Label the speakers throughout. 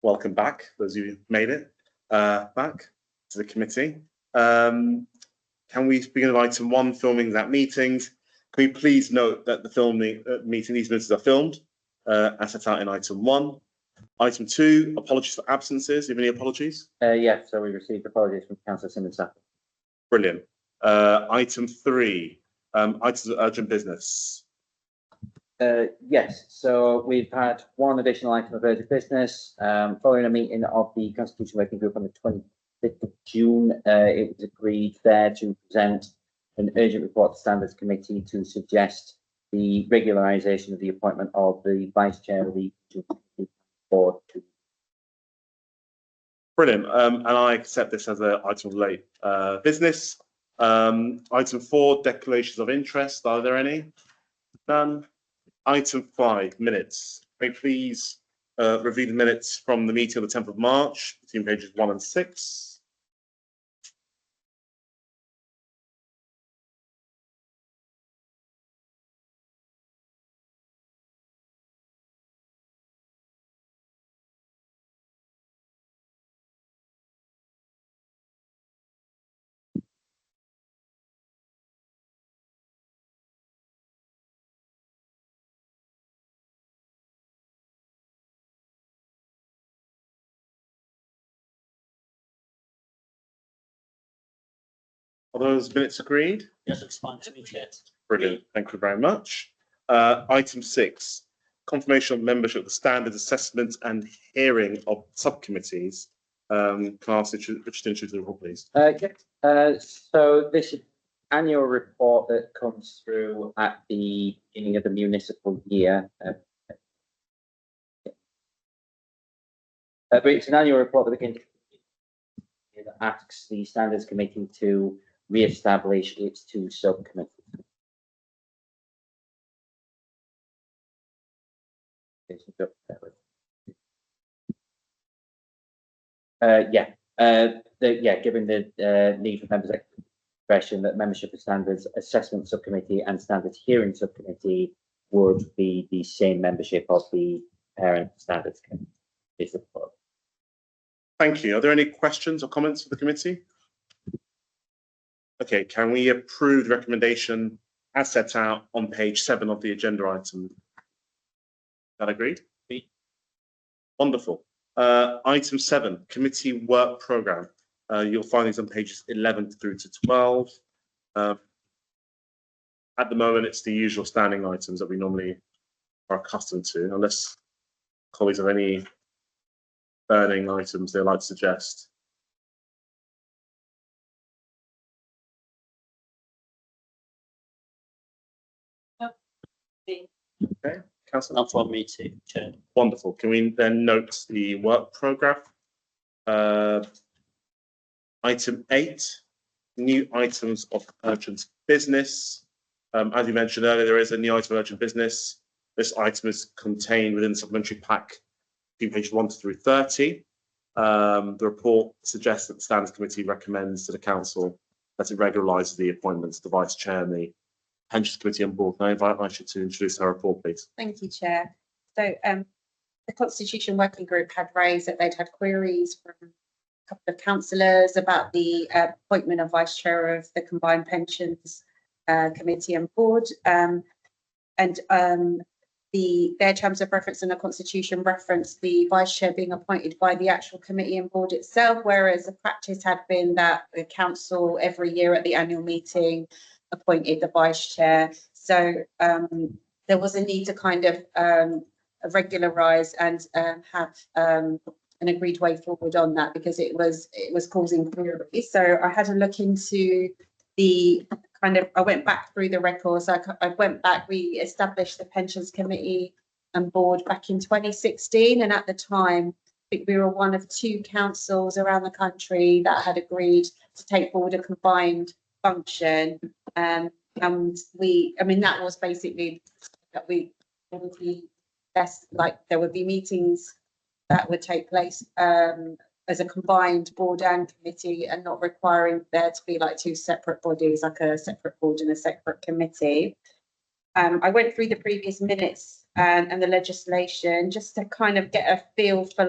Speaker 1: welcome back, those of you who made it back to the committee. Can we begin with item 1, filming at meetings? Can we please note that the filming meeting, these minutes are filmed as set out in item 1. Item 2, apologies for absences. Do you have any apologies?
Speaker 2: Yes, so we received apologies from Councillor Simmons-Sappin.
Speaker 1: Brilliant. Item 3, items of urgent business.
Speaker 2: Yes, so we've had one additional item of urgent business. Following a meeting of the Constitution Working Group on the 25th of June, it was agreed there to present an urgent report to Standards Committee to suggest the regularisation of the appointment of the Vice Chair of the Board.
Speaker 1: Brilliant. And I accept this as an item of late business. Item 4, declarations of interest. Are there any? None. Item 5, minutes. May I please review the minutes from the meeting of the 10th of March, between pages 1 and 6. Are those minutes agreed?
Speaker 3: Yes, it's fine to me, Chair.
Speaker 1: Brilliant. Thank you very much. Item 6, confirmation of membership of the Standards Assessment and Hearing of Subcommittees. Can I ask Richard to introduce the report, please?
Speaker 2: So this annual report that comes through at the beginning of the municipal year. But it's an annual report that begins that asks the Standards Committee to re-establish its 2 subcommittees. Given the need for members' expression that membership of Standards Assessment Subcommittee and Standards Hearing Subcommittee would be the same membership of the parent Standards Committee.
Speaker 1: Thank you. Are there any questions or comments for the committee? Okay, can we approve the recommendation as set out on page 7 of the agenda item? That agreed? Wonderful. Item 7, committee work programme. You'll find these on pages 11 through to 12. At the moment, it's the usual standing items that we normally are accustomed to, unless colleagues have any burning items they'd like to suggest. Okay, Councillor.
Speaker 3: Not from me too, Chair.
Speaker 1: Wonderful. Can we then note the work programme? Item 8, new items of urgent business. As you mentioned earlier, there is a new item of urgent business. This item is contained within the supplementary pack between pages 1 through 30. The report suggests that the Standards Committee recommends to the Council that it regularises the appointments of the Vice Chair and the Pensions Committee on board. Can I invite Aisha to introduce her report, please?
Speaker 4: Thank you, Chair. So the Constitution Working Group had raised that they'd had queries from a couple of councillors about the appointment of Vice Chair of the Combined Pensions Committee and Board. Their terms of reference in the Constitution reference the Vice Chair being appointed by the actual committee and board itself, whereas the practice had been that the Council every year at the annual meeting appointed the Vice Chair. So there was a need to kind of regularise and have an agreed way forward on that, because it was causing queries. So I had a look into the I went back through the records. I went back, we established the Pensions Committee and Board back in 2016, and at the time I think we were one of 2 councils around the country that had agreed to take forward a combined function. And that was basically that there would be there would be meetings that would take place as a combined board and committee, and not requiring there to be like 2 separate bodies, like a separate board and a separate committee. I went through the previous minutes and the legislation just to kind of get a feel for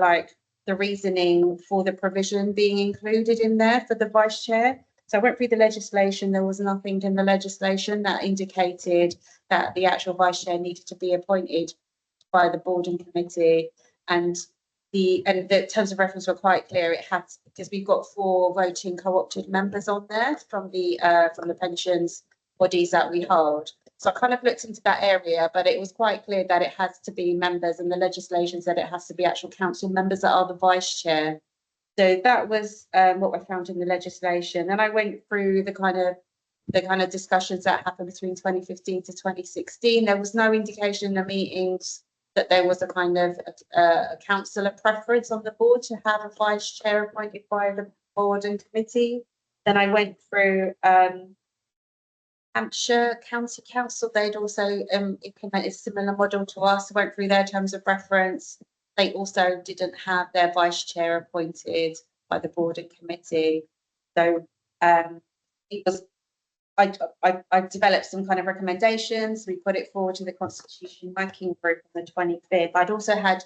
Speaker 4: the reasoning for the provision being included in there for the vice chair. So I went through the legislation. There was nothing in the legislation that indicated that the actual vice chair needed to be appointed by the board and committee. And the terms of reference were quite clear. It had, because we've got 4 voting co-opted members on there from the pensions bodies that we hold. So I kind of looked into that area, but it was quite clear that it has to be members, and the legislation said it has to be actual council members that are the vice chair. So that was what I found in the legislation. And I went through the kind of discussions that happened between 2015 to 2016. There was no indication in the meetings that there was a kind of a councillor preference on the board to have a vice chair appointed by the board and committee. Then I went through Hampshire County Council. They'd also implemented a similar model to us. I went through their terms of reference. They also didn't have their vice chair appointed by the board and committee. So it was, I developed some kind of recommendations. We put it forward to the Constitution Working Group on the 25th. I'd also had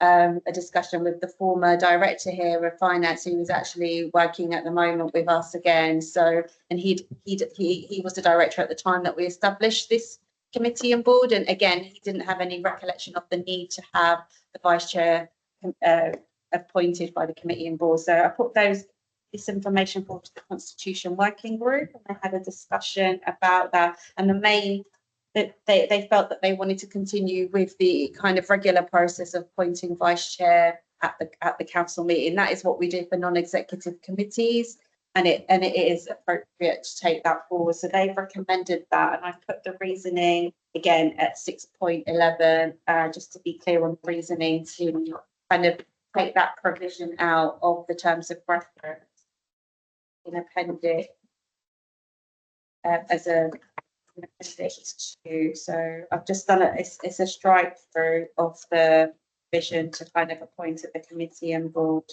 Speaker 4: a discussion with the former director here of finance, who was actually working at the moment with us again. So, and he was the director at the time that we established this committee and board. And again, he didn't have any recollection of the need to have the vice chair appointed by the committee and board. So I put this information forward to the Constitution Working Group, and they had a discussion about that. And the main that they felt that they wanted to continue with the kind of regular process of appointing vice chair at the council meeting. That is what we do for non-executive committees, and it is appropriate to take that forward. So they've recommended that, and I put the reasoning again at 6.11, just to be clear on the reasoning, to kind of take that provision out of the terms of reference in appendix as a appendix 2. So I've just done it's a strike through of the vision to kind of appoint at the committee and board.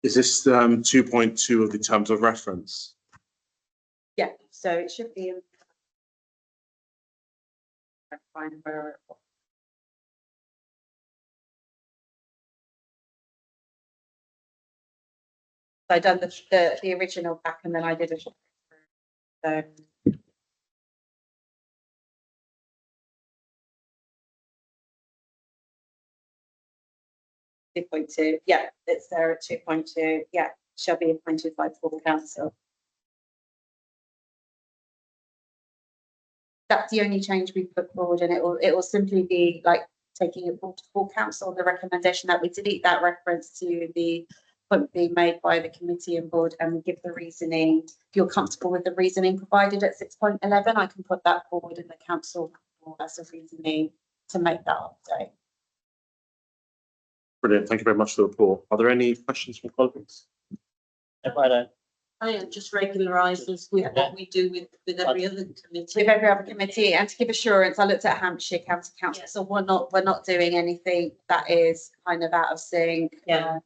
Speaker 1: Is this 2.2 of the terms of reference?
Speaker 4: Yeah, so it should be in. Find where it was. So I done the original back, and then I did a so 2.2. Yeah, it's there at 2.2. Yeah, shall be appointed by full council. That's the only change we put forward, and it will simply be like taking it to full council. The recommendation that we delete that reference to the point being made by the committee and board, and give the reasoning. If you're comfortable with the reasoning provided at 6.11, I can put that forward in the council as a reasoning to make that update.
Speaker 1: Brilliant. Thank you very much for the report. Are there any questions from colleagues?
Speaker 3: If I don't,
Speaker 5: It just regularises with what we do with every other committee.
Speaker 4: With every other committee, and to give assurance, I looked at Hampshire County Council, so we're not doing anything that is kind of out of sync.
Speaker 5: Yeah.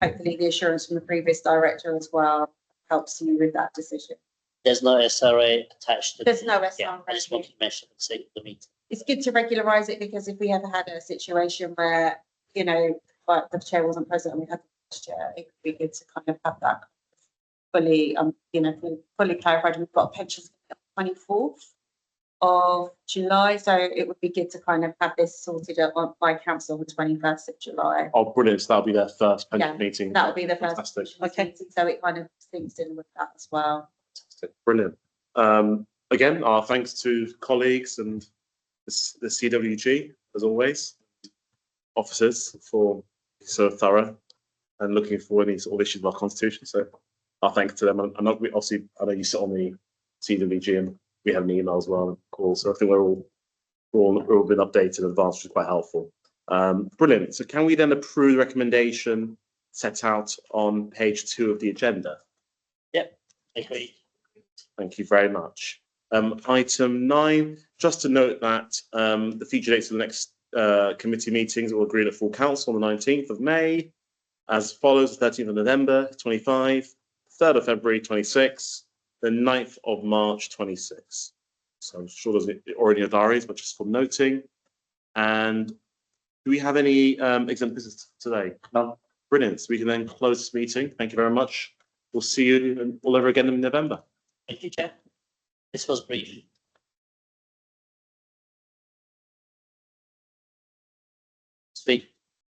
Speaker 4: Hopefully the assurance from the previous director as well helps you with that decision.
Speaker 3: there's no SRA attached to.
Speaker 4: There's no
Speaker 3: Yeah,
Speaker 4: SRA.
Speaker 3: I just wanted to mention it, say the meeting.
Speaker 4: It's good to regularise it, because if we ever had a situation where, you know, like the chair wasn't present and we had the vice chair, it would be good to kind of have that fully, fully clarified. We've got pensions on the 24th of July, so it would be good to kind of have this sorted out by council on the 21st of July.
Speaker 1: Oh, brilliant. So that'll be their first pension
Speaker 4: Yeah,
Speaker 1: meeting.
Speaker 4: That would be the first.
Speaker 1: Fantastic.
Speaker 4: Okay. So it kind of syncs in with that as well.
Speaker 1: Fantastic. Brilliant. Again, our thanks to colleagues and the CWG, as always, officers, for so thorough and looking for any sort of issues with our constitution. So our thanks to them. And obviously, I know you sit on the CWG and we have an email as well and calls. So I think we're all been updated in advance, which is quite helpful. Brilliant. So can we then approve the recommendation set out on page 2 of the agenda?
Speaker 3: Agreed.
Speaker 1: Thank you very much. Item 9, just to note that the future dates of the next committee meetings will agree at full council on the 19th of May, as follows: the 13th of November 25, 3rd of February 26, the 9th of March 26. So I'm sure there's already in your diaries, but just for noting. And do we have any exempt business today?
Speaker 2: No.
Speaker 1: Brilliant. So we can then close this meeting. Thank you very much. We'll see you all over again in November.
Speaker 3: Thank you, Chair. This was brief.